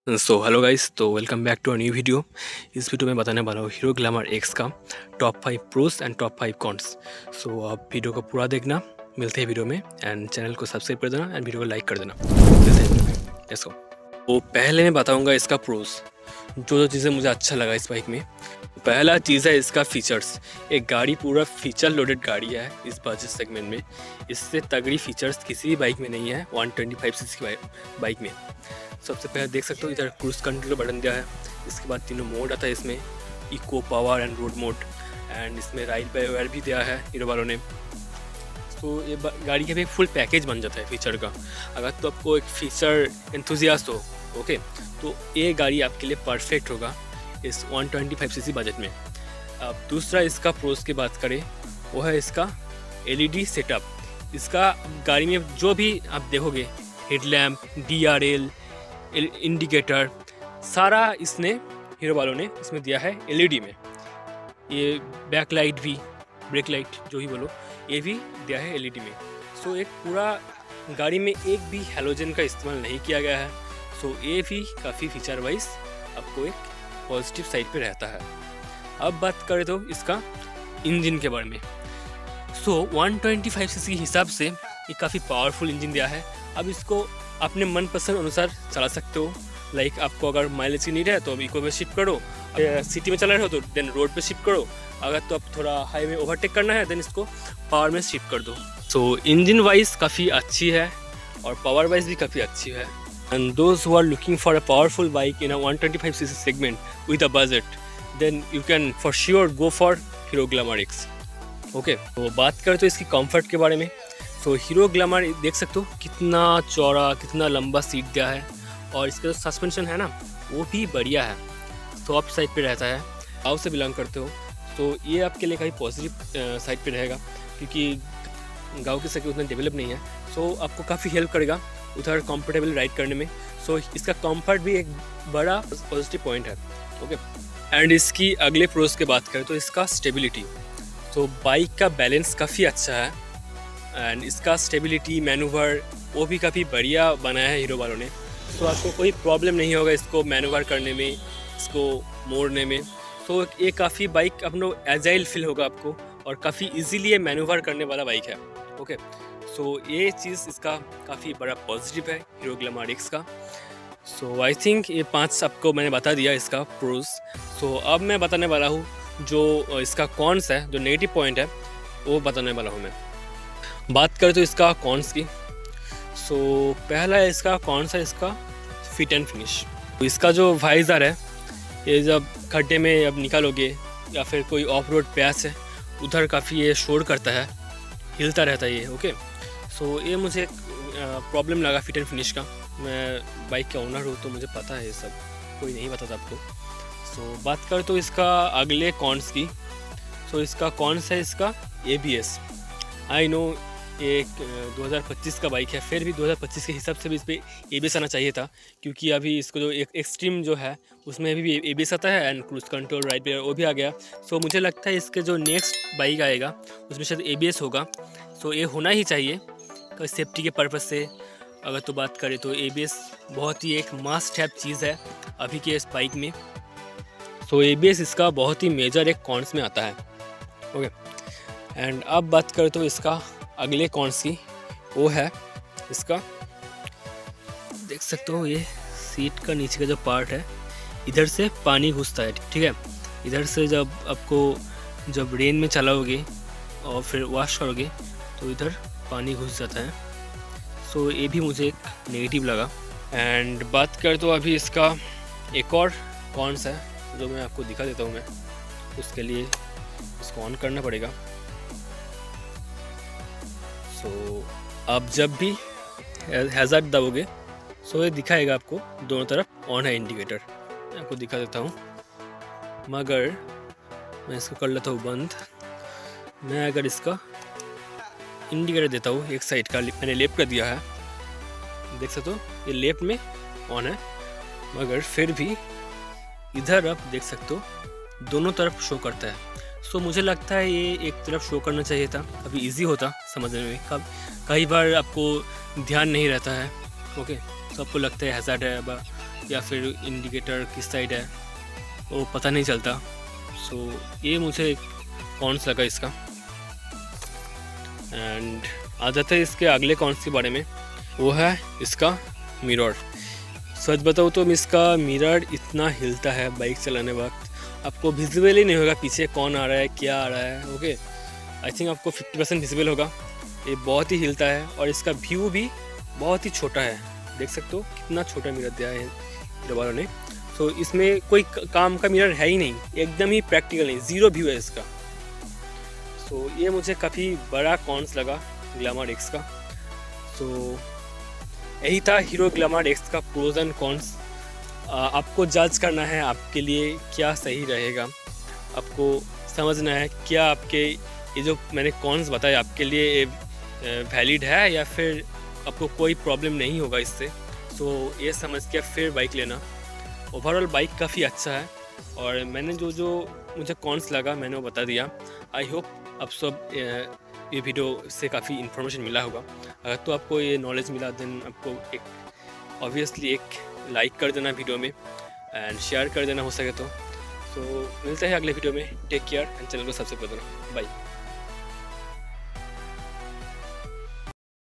सो hello guys, तो welcome back to a new video. इस video में बताने वाला हूँ हीरो ग्लैमर एक्स का top 5 pros and top 5 cons. So आप वीडियो को पूरा देखना। मिलते हैं वीडियो में, एंड चैनल को सब्सक्राइब कर देना एंड वीडियो को लाइक कर देना। मिलते हैं वीडियो में, लेट्स गो। तो पहले मैं बताऊँगा इसका प्रोस, जो चीज़ें मुझे अच्छा लगा इस बाइक में। पहला चीज़ है इसका फीचर्स। एक गाड़ी पूरा फीचर लोडेड गाड़ी है इस बजट सेगमेंट में। इससे तगड़ी फीचर्स किसी भी बाइक में नहीं है 125 सीसी की बाइक में। सबसे पहले देख सकते हो इधर क्रूज कंट्रोल बटन दिया है। इसके बाद तीनों मोड आता है इसमें, eco, power and road mode. And इसमें राइड बाय वायर भी दिया है हीरो वालों ने। तो ये गाड़ी का भी एक फुल पैकेज बन जाता है फीचर का। अगर तो आपको एक फीचर एंथुजियास्ट हो, ओके, तो ये गाड़ी आपके लिए परफेक्ट होगा इस 125 सीसी बजट में। अब दूसरा इसका प्रोस की बात करें, वो है इसका एलईडी सेटअप। इसका गाड़ी में जो भी आप देखोगे, हेडलैम्प, DRL, इंडिकेटर, सारा इसने हीरो वालों ने इसमें दिया है एलईडी में। ये बैक लाइट भी, ब्रेक लाइट जो ही बोलो, ये भी दिया है एलईडी में। सो एक पूरा गाड़ी में एक भी हैलोजन का इस्तेमाल नहीं किया गया है। सो ये भी काफ़ी फीचर वाइज आपको एक पॉजिटिव साइड पे रहता है। अब बात करें तो इसका इंजन के बारे में। सो 125 सीसी के हिसाब से ये काफ़ी पावरफुल इंजन दिया है। अब इसको अपने मनपसंद अनुसार चला सकते हो। लाइक आपको अगर माइलेज की नीड है तो अब इको में शिफ्ट करो, सिटी में चला रहे हो तो देन रोड पे शिफ्ट करो। अगर तो अब थोड़ा हाईवे ओवरटेक करना है देन इसको पावर में शिफ्ट कर दो। सो इंजन वाइज काफ़ी अच्छी है और पावर वाइज भी काफ़ी अच्छी है। And those who are looking for a powerful bike in a 125 CC segment with a budget, then you can for sure go for Hero Glamour X. Okay, तो बात करें तो इसकी कंफर्ट के बारे में। तो हीरो ग्लैमर देख सकते हो कितना चौड़ा, कितना लंबा सीट दिया है, और इसका जो सस्पेंशन है ना, वो भी बढ़िया है। सॉफ्ट साइड पे रहता है। गाँव से बिलोंग करते हो तो ये आपके लिए काफ़ी पॉजिटिव साइड पे रहेगा, क्योंकि गाँव की सड़कें उतना डेवलप नहीं है। सो आपको काफ़ी हेल्प करेगा उधर कंफर्टेबल राइड करने में। सो इसका कंफर्ट भी एक बड़ा पॉजिटिव पॉइंट है। ओके, एंड इसकी अगले प्रोस की बात करें तो इसका स्टेबिलिटी। तो बाइक का बैलेंस काफ़ी अच्छा है, एंड इसका स्टेबिलिटी, मैनूवर, वो भी काफ़ी बढ़िया बनाया है हीरो वालों ने। तो आपको कोई प्रॉब्लम नहीं होगा इसको मैनूवर करने में, इसको मोड़ने में। तो ये काफ़ी बाइक अपनो एजाइल फील होगा आपको, और काफ़ी इजीली ये मैनूवर करने वाला बाइक है। ओके, सो ये चीज़ इसका काफ़ी बड़ा पॉजिटिव है हीरो ग्लैमर एक्स का। सो आई थिंक ये 5 आपको मैंने बता दिया इसका प्रोज। सो अब मैं बताने वाला हूँ जो इसका कॉन्स है, जो नेगेटिव पॉइंट है, वो बताने वाला हूँ मैं। बात करें तो इसका कॉन्स की। सो पहला है इसका कॉन्स है इसका फिट एंड फिनिश। तो इसका जो वाइज़र है, ये जब खड्डे में अब निकालोगे या फिर कोई ऑफ रोड पैच है उधर काफ़ी ये शोर करता है, हिलता रहता है ये। ओके, सो ये मुझे प्रॉब्लम लगा फिट एंड फिनिश का। मैं बाइक का ओनर हूँ तो मुझे पता है ये सब, कोई नहीं बताता आपको। सो बात करें तो इसका अगले कॉन्स की। सो इसका कॉन्स है इसका ABS। आई नो एक 2025 का बाइक है, फिर भी 2025 के हिसाब से भी इस पर ABS आना चाहिए था, क्योंकि अभी इसको जो एक एक्सट्रीम जो है उसमें भी ABS आता है, एंड क्रूज कंट्रोल, राइड पे वो भी आ गया। सो मुझे लगता है इसके जो नेक्स्ट बाइक आएगा उसमें शायद ABS होगा। सो ये होना ही चाहिए तो सेफ्टी के पर्पज़ से। अगर तो बात करें तो ABS बहुत ही एक मस्ट हैव चीज़ है अभी के इस बाइक में। सो ABS इसका बहुत ही मेजर एक कॉन्स में आता है। ओके, एंड अब बात करें तो इसका अगले कॉन्स की, वो है इसका, देख सकते हो ये सीट का नीचे का जो पार्ट है, इधर से पानी घुसता है, ठीक है। इधर से जब आपको जब रेन में चलाओगे और फिर वॉश करोगे तो इधर पानी घुस जाता है। सो ये भी मुझे एक नेगेटिव लगा। एंड बात करें तो अभी इसका एक और कॉन्स है जो मैं आपको दिखा देता हूँ। मैं उसके लिए इसको ऑन करना पड़ेगा। सो आप जब भी हैज़ार्ड दबोगे सो ये दिखाएगा आपको दोनों तरफ ऑन है इंडिकेटर। मैं आपको दिखा देता हूँ, मगर मैं इसको कर लेता हूँ बंद। मैं अगर इसका इंडिकेटर देता हूँ, एक साइड का मैंने लेफ्ट का दिया है, देख सकते हो ये लेफ्ट में ऑन है, मगर फिर भी इधर आप देख सकते हो दोनों तरफ शो करता है। सो मुझे लगता है ये एक तरफ शो करना चाहिए था, अभी इजी होता समझने में। कई बार आपको ध्यान नहीं रहता है, ओके, तो आपको लगता है हैज़ार्ड है, या फिर इंडिकेटर किस साइड है वो पता नहीं चलता। सो ये मुझे कॉन्स लगा इसका। एंड आ जाते हैं इसके अगले कॉन्स के बारे में, वो है इसका मिरर। सच बताऊँ तो इसका मिरर इतना हिलता है बाइक चलाने वक्त, आपको विजिबल ही नहीं होगा पीछे कौन आ रहा है क्या आ रहा है। ओके, आई थिंक आपको 50% विजिबल होगा। ये बहुत ही हिलता है और इसका व्यू भी बहुत ही छोटा है, देख सकते हो कितना छोटा मिरर दिया है हीरो वालों ने। तो इसमें कोई काम का मिरर है ही नहीं, एकदम ही प्रैक्टिकल नहीं, ज़ीरो व्यू है इसका। सो ये मुझे काफ़ी बड़ा कॉन्स लगा ग्लैमर एक्स का। सो यही था हीरो ग्लैमर एक्स का प्रोज एंड कॉन्स। आपको जज करना है आपके लिए क्या सही रहेगा, आपको समझना है क्या आपके ये जो मैंने कॉन्स बताए आपके लिए वैलिड है या फिर आपको कोई प्रॉब्लम नहीं होगा इससे। सो ये समझ के फिर बाइक लेना। ओवरऑल बाइक काफ़ी अच्छा है और मैंने जो जो मुझे कॉन्स लगा मैंने वो बता दिया। आई होप आप सब ये वीडियो से काफ़ी इन्फॉर्मेशन मिला होगा। अगर तो आपको ये नॉलेज मिला देन आपको एक ऑब्वियसली एक लाइक कर देना वीडियो में एंड शेयर कर देना हो सके तो। मिलते हैं अगले वीडियो में। टेक केयर एंड चैनल को सब्सक्राइब कर देना। बाय।